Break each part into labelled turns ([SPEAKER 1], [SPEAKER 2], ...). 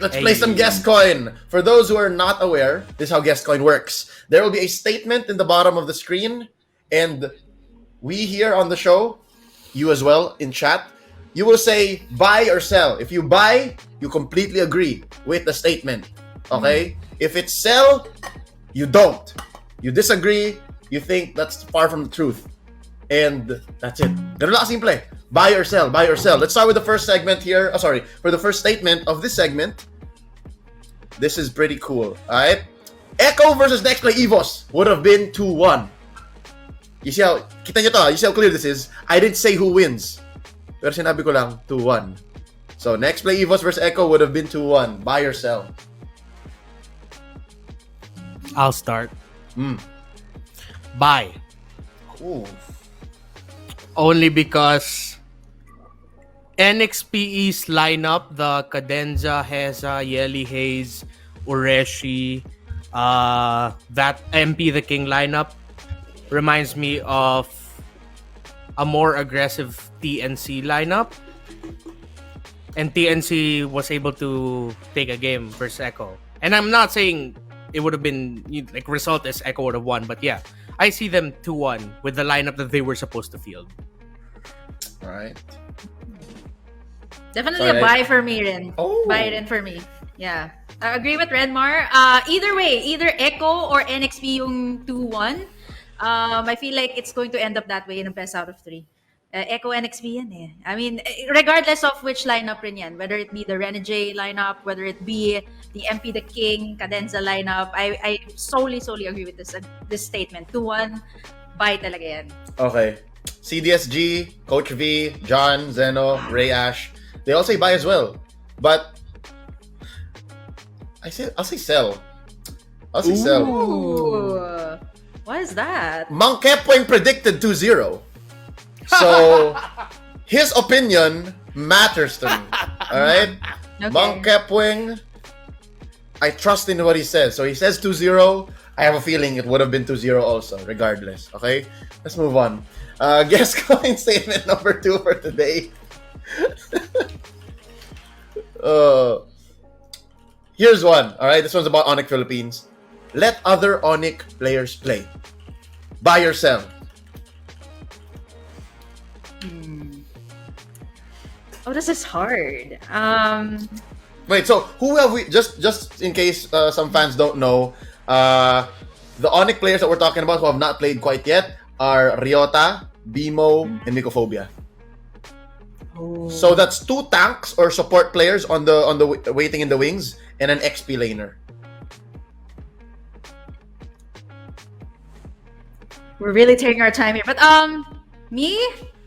[SPEAKER 1] let's play some guess coin. For those who are not aware, this is how guess coin works. There will be a statement in the bottom of the screen, and we here on the show, you as well in chat, you will say buy or sell. If you buy, you completely agree with the statement. Okay? If it's sell, you don't. You disagree, you think that's far from the truth. And that's it. Ganun lang simple. Buy or sell, buy or sell. Let's start with the first segment here. For the first statement of this segment. This is pretty cool. Alright? Echo versus next play Evos would have been 2-1. You see how, kita nyo to, you see how clear this is? I didn't say who wins. Pero sinabi ko lang, 2-1. So, next play Evos versus Echo would have been 2-1. Buy or sell?
[SPEAKER 2] I'll start. Buy.
[SPEAKER 1] Ooh.
[SPEAKER 2] Only because NXPE's lineup, the Cadenza, Heza, Yeli Hayes, Ureshi, that MP the King lineup reminds me of a more aggressive TNC lineup. And TNC was able to take a game versus Echo. And I'm not saying it would have been, like, result is Echo would have won, but yeah, I see them 2-1 with the lineup that they were supposed to field.
[SPEAKER 1] Alright.
[SPEAKER 3] Definitely a buy for me, Rin.
[SPEAKER 1] Oh.
[SPEAKER 3] Buy it in for me. Yeah. I agree with Renmar. Either way, either Echo or NXP yung 2-1. I feel like it's going to end up that way in a best out of 3. Echo NXP yan eh. I mean, regardless of which lineup rin yan, whether it be the Renegade lineup, whether it be the MP the King, Cadenza lineup, I solely agree with this statement. 2-1, buy talaga yan.
[SPEAKER 1] Okay. CDSG, Coach V, John, Zeno, Ray Ash, they all say buy as well. But I'll say sell. I'll say sell.
[SPEAKER 3] Ooh. Why is that?
[SPEAKER 1] Mang Kepweng predicted 2-0. So his opinion matters to me. Alright?
[SPEAKER 3] Okay.
[SPEAKER 1] Mang Kepweng, I trust in what he says. So he says 2-0. I have a feeling it would have been 2-0 also, regardless. Okay? Let's move on. Guess coin statement number 2 for today. Here's one. Alright, this one's about Onyx Philippines. Let other Onyx players play. Buy or sell?
[SPEAKER 3] Oh, this is hard.
[SPEAKER 1] Wait, so who have we, just in case some fans don't know, the Onyx players that we're talking about who have not played quite yet are Ryota, Bimo, and Mycophobia. So that's 2 tanks or support players on the waiting in the wings and an XP laner.
[SPEAKER 3] We're really taking our time here. But me,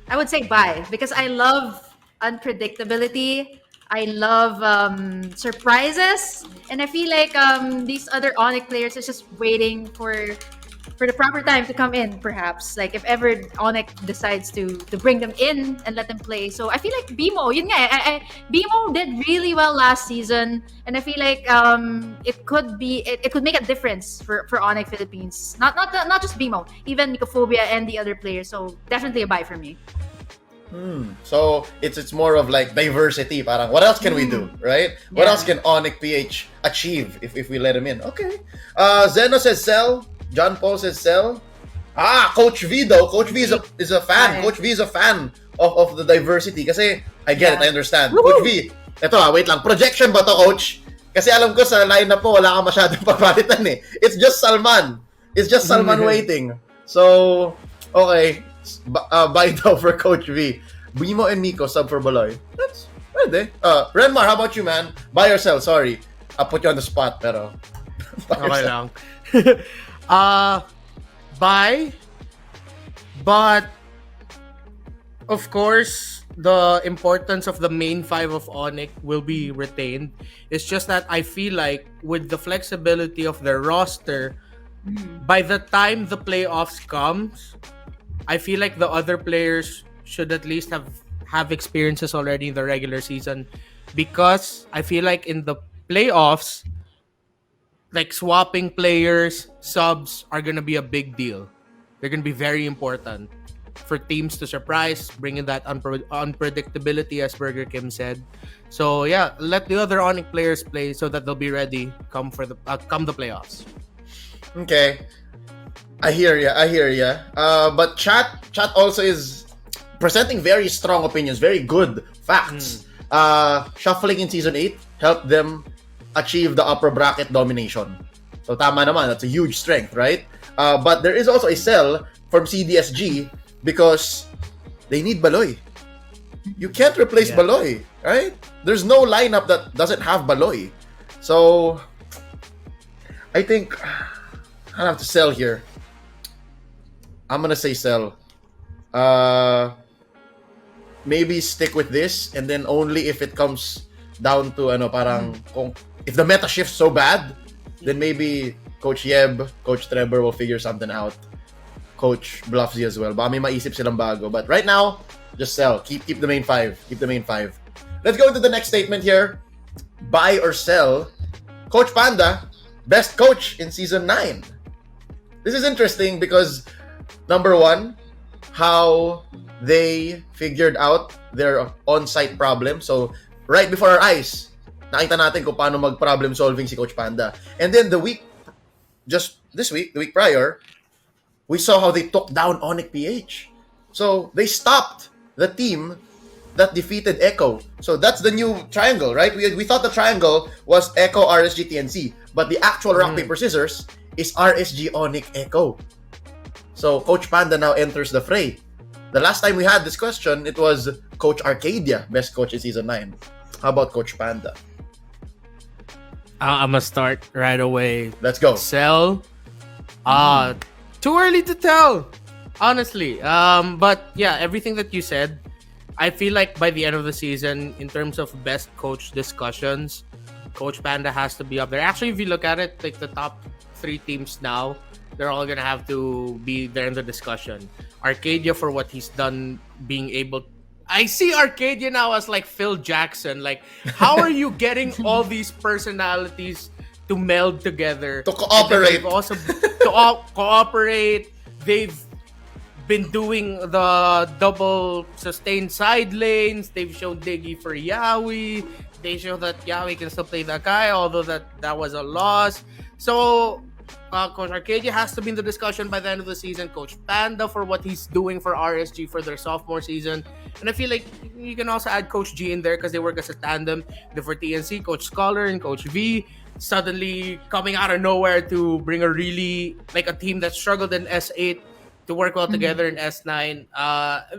[SPEAKER 3] I would say buy because I love unpredictability. I love surprises, and I feel like these other Onyx players are just waiting for the proper time to come in. Perhaps like if ever Onyx decides to bring them in and let them play. So I feel like Bimo, yun nga, Bimo did really well last season, and I feel like it could make a difference for Onyx Philippines. Not just Bimo, even Mycophobia and the other players. So definitely a buy for me.
[SPEAKER 1] So it's more of like diversity. Parang what else can we do, right? Yeah. What else can Onyx PH achieve if we let him in? Okay. Zeno says sell. John Paul says sell. Coach V though. Coach V is a fan. Coach V is a fan of the diversity. Kasi I get it. I understand. Woo-hoo! Coach V. Ito wait lang. Projection ba to, Coach? Kasi alam ko sa lineup mo wala ka masyadong papalitan eh. It's just Salman. It's just Salman waiting. So okay. Buy daw for Coach V. Bimo and Nico sub for Baloy. That's pwede. Renmar, how about you, man? Buy or sell? Sorry. I'll put you on the spot, pero
[SPEAKER 2] okay lang. Buy. But of course, the importance of the main 5 of Onyx will be retained. It's just that I feel like with the flexibility of their roster, by the time the playoffs comes, I feel like the other players should at least have experiences already in the regular season, because I feel like in the playoffs, like swapping players, subs are gonna be a big deal. They're gonna be very important. for teams to surprise, bringing that unpredictability, as Burger Kim said. So yeah, let the other Onyx players play so that they'll be ready come the playoffs.
[SPEAKER 1] Okay, I hear ya. But chat also is presenting very strong opinions, very good facts. Shuffling in Season 8 helped them achieve the upper bracket domination. So tama naman, that's a huge strength, right? But there is also a sell from CDSG because they need Baloy. You can't replace Baloy, right? There's no lineup that doesn't have Baloy. So I think I'll have to sell here. I'm gonna say sell. Maybe stick with this, and then only if it comes down to if the meta shifts so bad, then maybe Coach Yeb, Coach Trevor will figure something out. Coach Bluffsy as well. Baka may maisip silang bago. But right now, just sell. Keep the main five. Let's go into the next statement here. Buy or sell. Coach Panda, best coach in Season 9. This is interesting because, number one, how they figured out their on-site problem. So, right before our eyes, nakita natin kung paano mag-problem solving si Coach Panda. And then the week prior, we saw how they took down Onyx PH. So, they stopped the team that defeated Echo. So, that's the new triangle, right? We thought the triangle was Echo, RSG, TNC. But the actual rock, paper, scissors is RSG, Onyx, Echo. So, Coach Panda now enters the fray. The last time we had this question, it was Coach Arcadia, best coach in Season 9. How about Coach Panda?
[SPEAKER 2] I'm gonna start right away.
[SPEAKER 1] Let's go.
[SPEAKER 2] Sell. Too early to tell, honestly. But yeah, everything that you said, I feel like by the end of the season, in terms of best coach discussions, Coach Panda has to be up there. Actually, if you look at it, like the top 3 teams now, they're all gonna have to be there in the discussion. Arcadia for what he's done, being able. I see Arcadia now as like Phil Jackson. Like, how are you getting all these personalities to meld together
[SPEAKER 1] to cooperate?
[SPEAKER 2] They've also cooperate. They've been doing the double sustained side lanes. They've shown Diggy for Yawi. They show that Yawi can still play that guy, although that was a loss. So Coach Arcadia has to be in the discussion by the end of the season. Coach Panda for what he's doing for RSG for their sophomore season. And I feel like you can also add Coach G in there because they work as a tandem. Then for TNC, Coach Scholar and Coach V suddenly coming out of nowhere to bring a really, like a team that struggled in S8 to work well together in S9.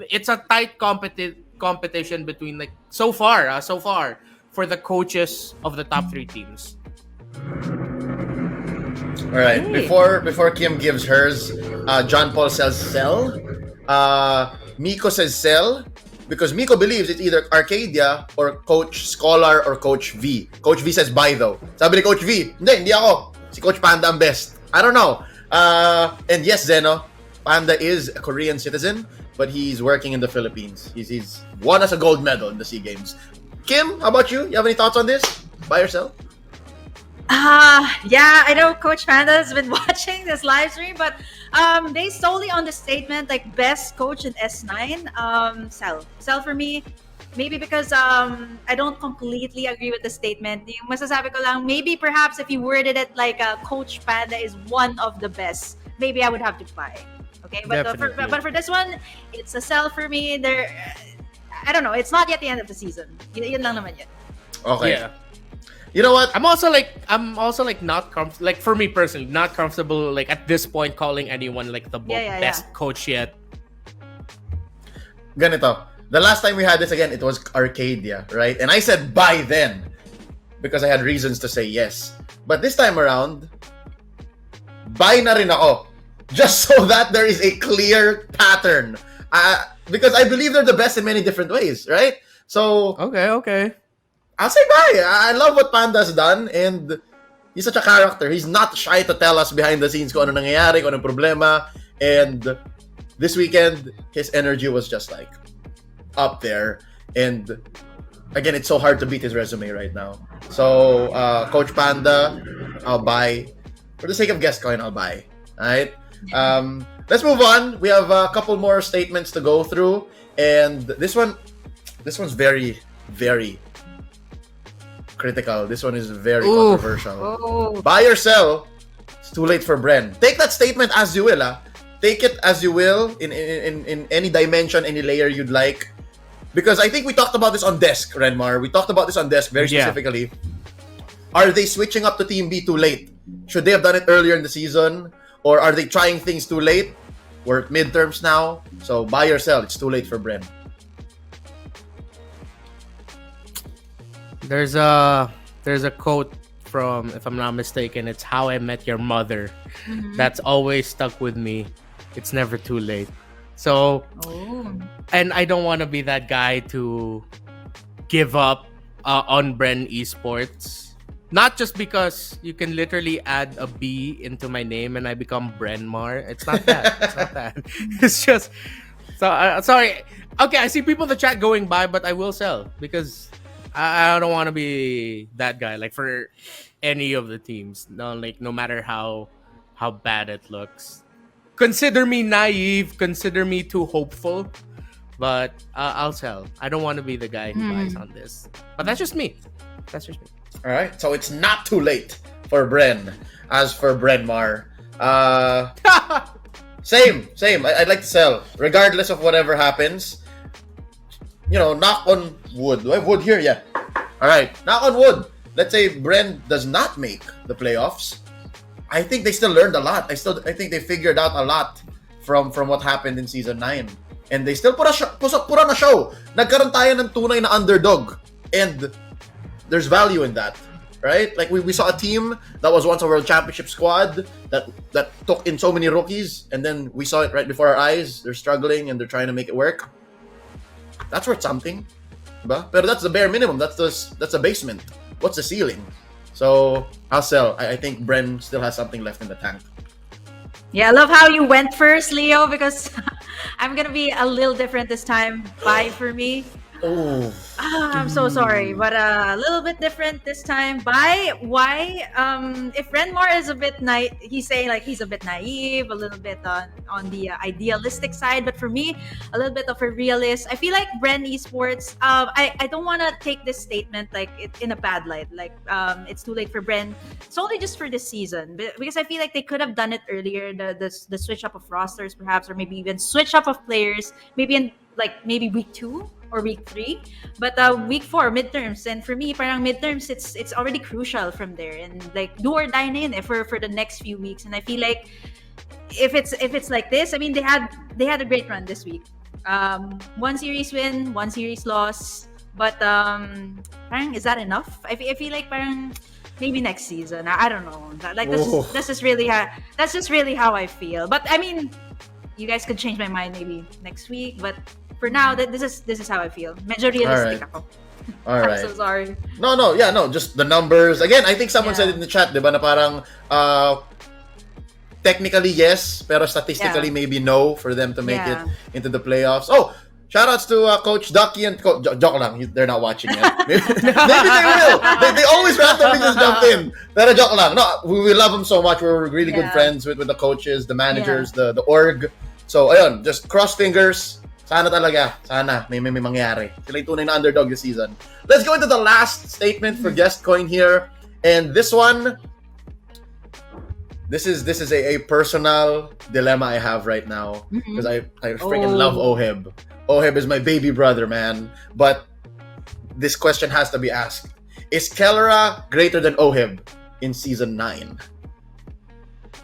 [SPEAKER 2] It's a tight competition between, like, so far for the coaches of the top 3 teams.
[SPEAKER 1] All right. Before Kim gives hers, John Paul says sell. Miko says sell because Miko believes it's either Arcadia or Coach Scholar or Coach V. Coach V says buy though. Sabi ni Coach V, hindi ako. Si Coach Panda ang best. I don't know. And yes, Zeno, Panda is a Korean citizen, but he's working in the Philippines. He's won us a gold medal in the SEA Games. Kim, how about you? You have any thoughts on this? Buy or sell?
[SPEAKER 3] Yeah, I know Coach Panda has been watching this live stream, but based solely on the statement, like best coach in S9, sell for me. Maybe because I don't completely agree with the statement. Yung masasabi ko lang, maybe perhaps if you worded it like Coach Panda is one of the best, maybe I would have to buy. Okay, but for this one, it's a sell for me. I don't know. It's not yet the end of the season. Yun lang naman yun.
[SPEAKER 1] Okay.
[SPEAKER 2] Yeah.
[SPEAKER 1] You know what?
[SPEAKER 2] I'm also like not comfortable. Like for me personally, not comfortable. Like at this point, calling anyone like the best coach yet.
[SPEAKER 1] Ganito. The last time we had this again, it was Arcadia, right? And I said buy then because I had reasons to say yes. But this time around, buy na rin ako. Just so that there is a clear pattern. Because I believe they're the best in many different ways, right? So
[SPEAKER 2] okay.
[SPEAKER 1] I'll say bye. I love what Panda's done and he's such a character. He's not shy to tell us behind the scenes kung ano nangyayari, kung anong problema. And this weekend, his energy was just like up there. And again, it's so hard to beat his resume right now. So, Coach Panda, I'll buy. For the sake of guest coin, I'll buy. Alright? let's move on. We have a couple more statements to go through, and this one's very, very critical. This one is very controversial.
[SPEAKER 3] Oh.
[SPEAKER 1] Buy or sell? It's too late for Bren. Take that statement as you will. Take it as you will in any dimension, any layer you'd like. Because I think we talked about this on Desk, Renmar. We talked about this on Desk very specifically. Are they switching up to Team B too late? Should they have done it earlier in the season? Or are they trying things too late? We're at midterms now. So buy or sell, it's too late for Bren.
[SPEAKER 2] There's a quote from, if I'm not mistaken, it's How I Met Your Mother. That's always stuck with me. It's never too late. So, and I don't want to be that guy to give up on Bren Esports. Not just because you can literally add a B into my name and I become Brenmar. It's not that. It's not that. It's just... So, sorry. Okay, I see people in the chat going by, but I will sell. Because I don't want to be that guy. Like, for any of the teams. No, like, no matter how bad it looks. Consider me naive. Consider me too hopeful. But I'll sell. I don't want to be the guy who buys on this. But that's just me. That's just me.
[SPEAKER 1] All right, so it's not too late for Bren. As for Brenmar, same. I'd like to sell, regardless of whatever happens. You know, knock on wood. Do I have wood here? Yeah. All right, knock on wood. Let's say Bren does not make the playoffs. I think they still learned a lot. I think they figured out a lot from what happened in season 9, and they still put on a show. Nagkaroon tayo ng tunay na underdog, and there's value in that, right? Like we saw a team that was once a world championship squad that took in so many rookies, and then we saw it right before our eyes. They're struggling and they're trying to make it work. That's worth something, diba? Pero that's the bare minimum. That's the basement. What's the ceiling? So I'll sell. I think Bren still has something left in the tank.
[SPEAKER 3] Yeah, I love how you went first, Leo, because I'm gonna be a little different this time. Buy for me.
[SPEAKER 1] Oh,
[SPEAKER 3] I'm so sorry, but a little bit different this time. Why? If Renmar is a bit he's saying like he's a bit naive, a little bit on the idealistic side. But for me, a little bit of a realist. I feel like Bren Esports. I don't want to take this statement like in a bad light. Like it's too late for Bren. It's only just for this season, because I feel like they could have done it earlier. The switch up of rosters, perhaps, or maybe even switch up of players. Maybe in week 2. Or week 3, but week 4 midterms, and for me, parang midterms, it's already crucial from there, and like do or die na yun for the next few weeks. And I feel like if it's like this, I mean they had a great run this week. 1 series win, 1 series loss, but parang is that enough? I feel like parang maybe next season. I don't know. Like that's just really how I feel. But I mean, you guys could change my mind maybe next week, but for now, this is how I feel. Medyo realistic ako.
[SPEAKER 1] All right.
[SPEAKER 3] I'm so sorry.
[SPEAKER 1] No, just the numbers. Again, I think someone said it in the chat, diba, na parang technically yes, pero statistically maybe no for them to make it into the playoffs. Oh, shoutouts to Coach Ducky and joke lang, they're not watching yet. Maybe they will. They always randomly just jump in. Pero joke lang. No, we love them so much. We're really good friends with the coaches, the managers, the org. So ayun, just cross fingers. Sana talaga. Sana may mangyari. Sila yung tunay na underdog this season. Let's go into the last statement for Guest Coin here. And this one, this is a personal dilemma I have right now. Because I freaking love Oheb. Oheb is my baby brother, man. But this question has to be asked. Is Kelra greater than Oheb in Season 9?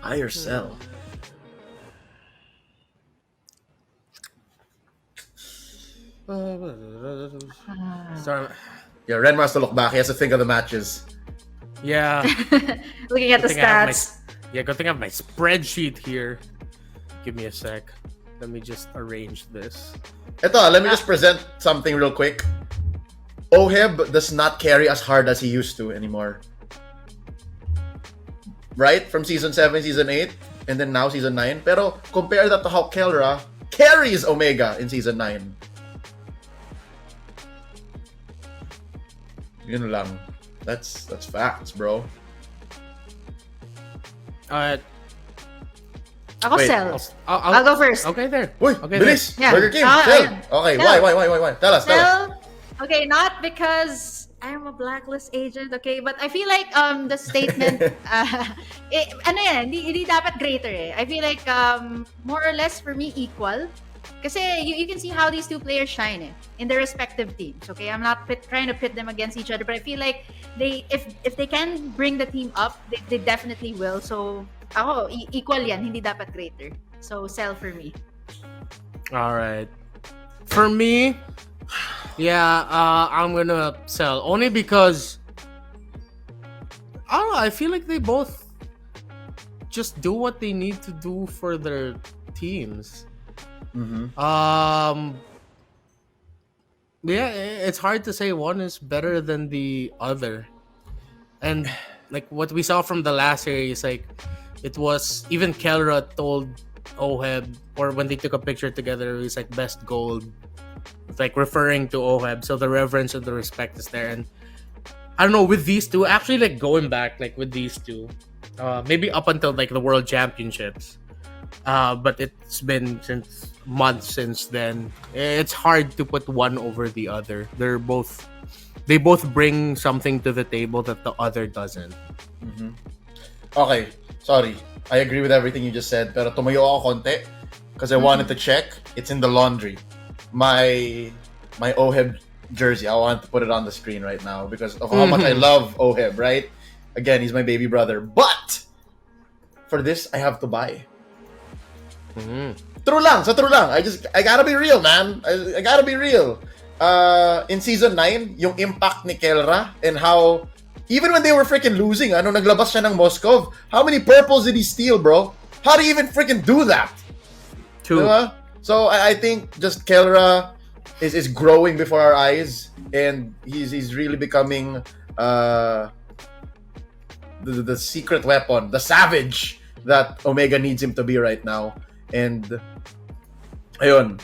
[SPEAKER 1] Buy or sell?
[SPEAKER 2] Sorry.
[SPEAKER 1] Yeah, Renmar has to look back. He has to think of the matches.
[SPEAKER 2] Yeah.
[SPEAKER 3] Looking at the stats.
[SPEAKER 2] Good thing I have my spreadsheet here. Give me a sec. Let me just arrange this.
[SPEAKER 1] Let me just present something real quick. Oheb does not carry as hard as he used to anymore. Right? From Season 7, Season 8, and then now Season 9. Pero compare that to how Kelra carries Omega in Season 9. Yun lang. That's facts, bro.
[SPEAKER 3] Ako
[SPEAKER 1] Wait.
[SPEAKER 3] Cell. I'll go first.
[SPEAKER 2] Okay, there.
[SPEAKER 1] Uy,
[SPEAKER 2] Okay,
[SPEAKER 1] bilis!
[SPEAKER 3] Yeah.
[SPEAKER 1] Burger King,
[SPEAKER 3] Ah,
[SPEAKER 1] Phil.
[SPEAKER 3] ayun.
[SPEAKER 1] Okay,
[SPEAKER 3] Phil.
[SPEAKER 1] why? Tell us.
[SPEAKER 3] Well, okay, not because I'm a blacklist agent, okay, but I feel like the statement ano yan, hindi dapat greater eh. I feel like more or less for me equal. Kasi you can see how these two players shine in their respective teams. Okay, I'm not trying to pit them against each other, but I feel like if they can bring the team up, they definitely will. So ako equal yan, hindi dapat greater. So sell for me.
[SPEAKER 2] All right. For me, yeah, I'm gonna sell only because I don't know. I feel like they both just do what they need to do for their teams.
[SPEAKER 1] Mm-hmm.
[SPEAKER 2] Yeah, it's hard to say one is better than the other. And like what we saw from the last series, like it was even Kelra told Oheb, or when they took a picture together, it was like best gold. It's like referring to Oheb, so the reverence and the respect is there. And I don't know, with these two, actually like going back like with these two, maybe up until like the World Championships. But it's been since months since then. It's hard to put one over the other. They both bring something to the table that the other doesn't.
[SPEAKER 1] Mm-hmm. Okay, sorry. I agree with everything you just said, pero tumayo ako konti because I wanted to check. It's in the laundry. My Oheb jersey. I want to put it on the screen right now because of how much I love Oheb, right? Again, he's my baby brother. But for this, I have to buy. True lang. I gotta be real, man. I gotta be real. In season 9, yung impact ni Kelra and how even when they were freaking losing, ano naglabas siya ng Moscov, how many purples did he steal, bro? How do you even freaking do that?
[SPEAKER 2] 2.
[SPEAKER 1] Diba? So I think just Kelra is growing before our eyes, and he's really becoming the secret weapon, the savage that Omega needs him to be right now. And ayun,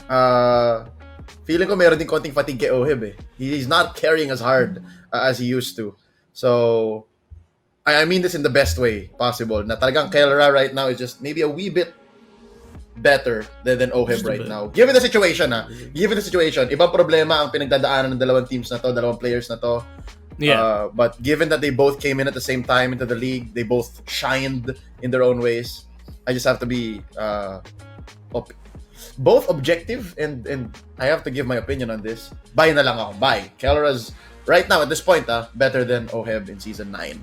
[SPEAKER 1] feeling ko meron din konting fatigue kay Oheb eh. He's not carrying as hard as he used to. So I mean this in the best way possible. Na talagang Kelra right now is just maybe a wee bit better than Oheb right now. Given the situation, ibang problema ang pinagdadaanan ng dalawang teams na to, dalawang players na to.
[SPEAKER 2] Yeah.
[SPEAKER 1] But given that they both came in at the same time into the league, they both shined in their own ways. I just have to be both objective and I have to give my opinion on this. Buy na lang ako. Buy. Kelra's right now at this point better than Oheb in season 9.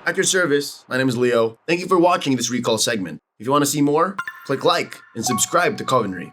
[SPEAKER 1] At your service, my name is Leo. Thank you for watching this recall segment. If you want to see more, click like and subscribe to Covenry.